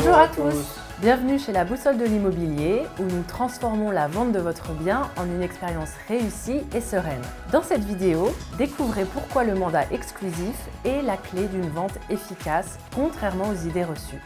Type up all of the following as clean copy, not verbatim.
Bonjour à tous. Bienvenue chez la Boussole de l'immobilier où nous transformons la vente de votre bien en une expérience réussie et sereine. Dans cette vidéo, découvrez pourquoi le mandat exclusif est la clé d'une vente efficace, contrairement aux idées reçues.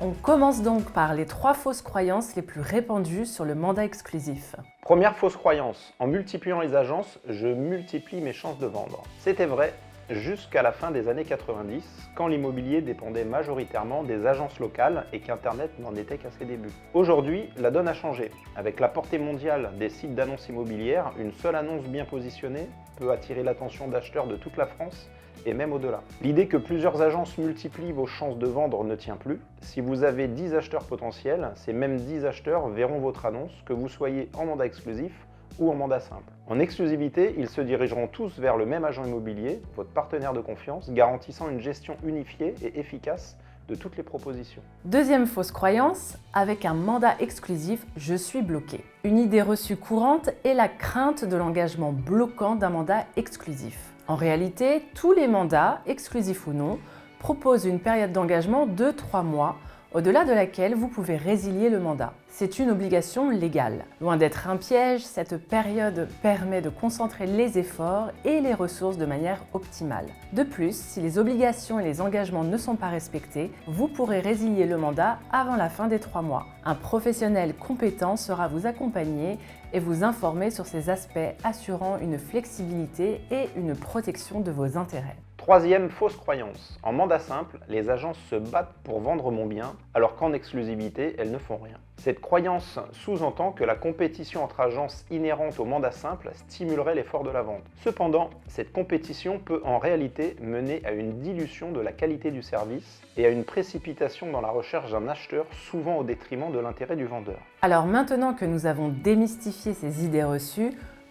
On commence donc par les 3 fausses croyances les plus répandues sur le mandat exclusif. Première fausse croyance, en multipliant les agences, je multiplie mes chances de vendre. C'était vrai jusqu'à la fin des années 90, quand l'immobilier dépendait majoritairement des agences locales et qu'Internet n'en était qu'à ses débuts. Aujourd'hui, la donne a changé. Avec la portée mondiale des sites d'annonces immobilières, une seule annonce bien positionnée peut attirer l'attention d'acheteurs de toute la France et même au-delà. L'idée que plusieurs agences multiplient vos chances de vendre ne tient plus. Si vous avez 10 acheteurs potentiels, ces mêmes 10 acheteurs verront votre annonce, que vous soyez en mandat exclusif ou en mandat simple. En exclusivité, ils se dirigeront tous vers le même agent immobilier, votre partenaire de confiance, garantissant une gestion unifiée et efficace de toutes les propositions. Deuxième fausse croyance, avec un mandat exclusif, je suis bloqué. Une idée reçue courante est la crainte de l'engagement bloquant d'un mandat exclusif. En réalité, tous les mandats, exclusifs ou non, proposent une période d'engagement de 3 mois, au-delà de laquelle vous pouvez résilier le mandat. C'est une obligation légale. Loin d'être un piège, cette période permet de concentrer les efforts et les ressources de manière optimale. De plus, si les obligations et les engagements ne sont pas respectés, vous pourrez résilier le mandat avant la fin des 3 mois. Un professionnel compétent sera vous accompagner et vous informer sur ces aspects, assurant une flexibilité et une protection de vos intérêts. Troisième fausse croyance, en mandat simple, les agences se battent pour vendre mon bien, alors qu'en exclusivité, elles ne font rien. Cette croyance sous-entend que la compétition entre agences inhérente au mandat simple stimulerait l'effort de la vente. Cependant, cette compétition peut en réalité mener à une dilution de la qualité du service et à une précipitation dans la recherche d'un acheteur, souvent au détriment de l'intérêt du vendeur. Alors maintenant que nous avons démystifié ces idées reçues,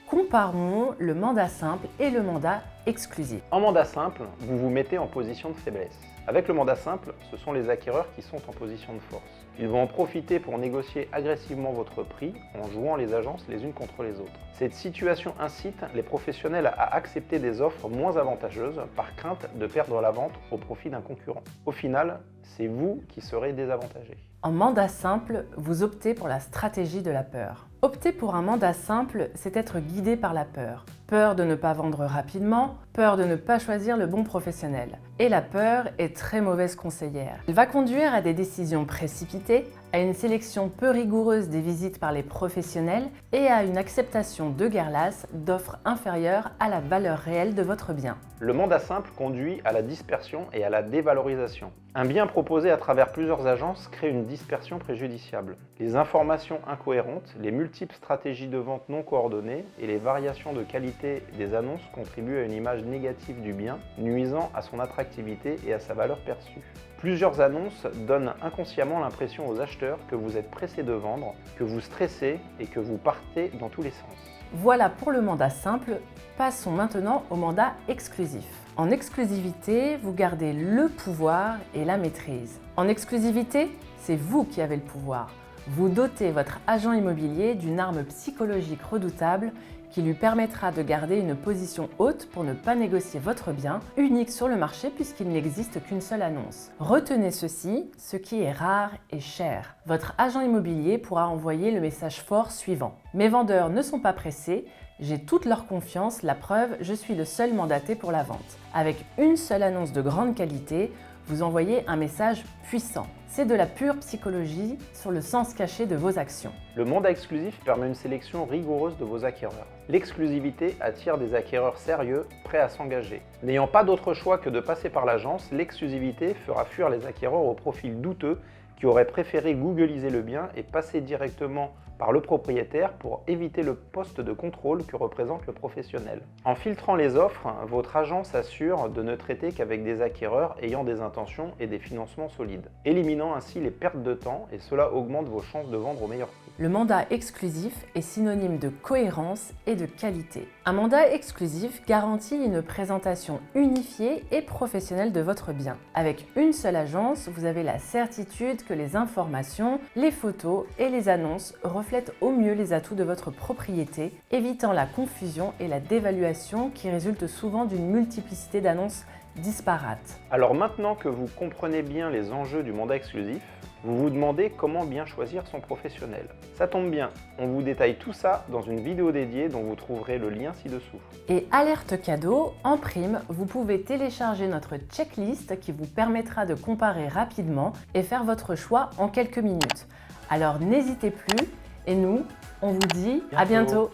comparons le mandat simple et le mandat exclusif. En mandat simple, vous vous mettez en position de faiblesse. Avec le mandat simple, ce sont les acquéreurs qui sont en position de force. Ils vont en profiter pour négocier agressivement votre prix en jouant les agences les unes contre les autres. Cette situation incite les professionnels à accepter des offres moins avantageuses par crainte de perdre la vente au profit d'un concurrent. Au final, c'est vous qui serez désavantagé. En mandat simple, vous optez pour la stratégie de la peur. Opter pour un mandat simple, c'est être guidé par la peur. Peur de ne pas vendre rapidement, peur de ne pas choisir le bon professionnel. Et la peur est très mauvaise conseillère. Elle va conduire à des décisions précipitées, à une sélection peu rigoureuse des visites par les professionnels et à une acceptation de guerre lasse d'offres inférieures à la valeur réelle de votre bien. Le mandat simple conduit à la dispersion et à la dévalorisation. Un bien proposé à travers plusieurs agences crée une dispersion préjudiciable. Les informations incohérentes, les multiples stratégies de vente non coordonnées et les variations de qualité des annonces contribuent à une image négative du bien, nuisant à son attractivité et à sa valeur perçue. Plusieurs annonces donnent inconsciemment l'impression aux acheteurs que vous êtes pressé de vendre, que vous stressez et que vous partez dans tous les sens. Voilà pour le mandat simple. Passons maintenant au mandat exclusif. En exclusivité, vous gardez le pouvoir et la maîtrise. En exclusivité, c'est vous qui avez le pouvoir. Vous dotez votre agent immobilier d'une arme psychologique redoutable qui lui permettra de garder une position haute pour ne pas négocier votre bien, unique sur le marché puisqu'il n'existe qu'une seule annonce. Retenez ceci, ce qui est rare est cher. Votre agent immobilier pourra envoyer le message fort suivant. Mes vendeurs ne sont pas pressés, j'ai toute leur confiance, la preuve, je suis le seul mandaté pour la vente. Avec une seule annonce de grande qualité, vous envoyez un message puissant. C'est de la pure psychologie sur le sens caché de vos actions. Le mandat exclusif permet une sélection rigoureuse de vos acquéreurs. L'exclusivité attire des acquéreurs sérieux, prêts à s'engager. N'ayant pas d'autre choix que de passer par l'agence, l'exclusivité fera fuir les acquéreurs au profil douteux qui auraient préféré googliser le bien et passer directement par le propriétaire pour éviter le poste de contrôle que représente le professionnel. En filtrant les offres, votre agence assure de ne traiter qu'avec des acquéreurs ayant des intentions et des financements solides, éliminant ainsi les pertes de temps et cela augmente vos chances de vendre au meilleur prix. Le mandat exclusif est synonyme de cohérence et de qualité. Un mandat exclusif garantit une présentation unifiée et professionnelle de votre bien. Avec une seule agence, vous avez la certitude que les informations, les photos et les annonces reflètent au mieux les atouts de votre propriété, évitant la confusion et la dévaluation qui résultent souvent d'une multiplicité d'annonces disparates. Alors maintenant que vous comprenez bien les enjeux du mandat exclusif, Vous vous demandez comment bien choisir son professionnel. Ça tombe bien, on vous détaille tout ça dans une vidéo dédiée dont vous trouverez le lien ci-dessous. Et alerte cadeau, en prime, vous pouvez télécharger notre checklist qui vous permettra de comparer rapidement et faire votre choix en quelques minutes. Alors n'hésitez plus et nous, on vous dit à bientôt.